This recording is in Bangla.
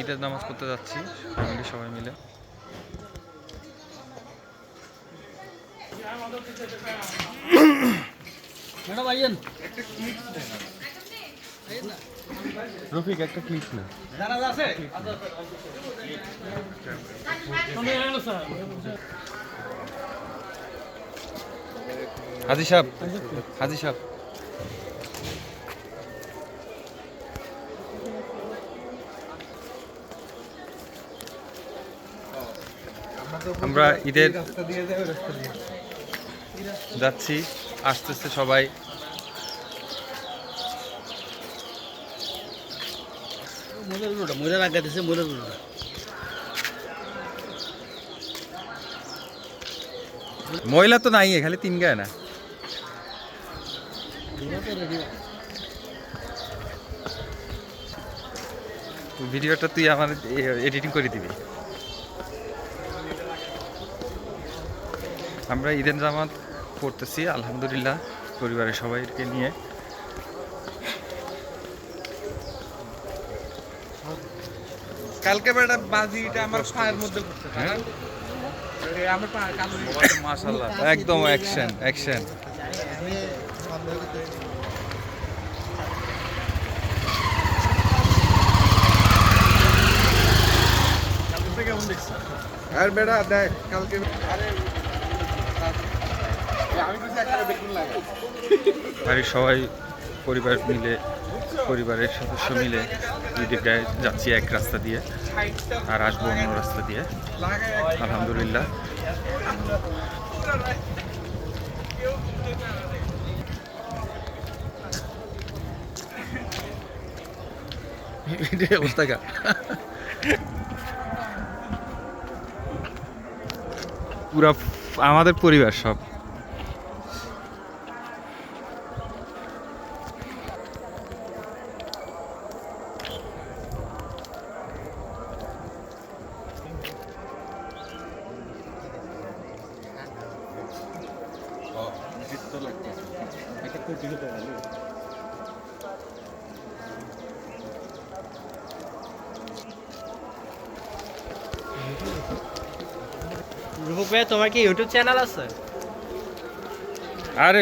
ঈদের নামাজ পড়তে যাচ্ছি ফ্যামিলি সবাই মিলে। রফিক একটা ক্লিপ না হাজি সাহেব, হাজি সাহেব আমরা ঈদের যাচ্ছি, আসতেছে সবাই। মহিলা তো নাই, খালি তিন গায়ে না। ভিডিওটা তুই আমার এডিটিং করে দিবি। আমরা ঈদের জামাত পড়তেছি আলহামদুলিল্লাহ পরিবারের সবাইকে নিয়ে। কালকে বেটা বাজিটা আমার পায়ের মধ্যে করতে পারে আমার পা কালো মাশাআল্লাহ একদম অ্যাকশন অ্যাকশন। কেমন দেখছ আর বেটা দেখ কালকে আমি কিছু একটা দেখুন লাগে বাড়ির সবাই পরিবার মিলে, পরিবারের সদস্য মিলে ঈদগাহে যাচ্ছি এক রাস্তা দিয়ে, আর আসবো অন্য রাস্তা দিয়ে আলহামদুলিল্লাহ। অবস্থা পুরা আমাদের পরিবার সব। রূপক ভাই, তোমার কি ইউটিউব চ্যানেল আছে? আরে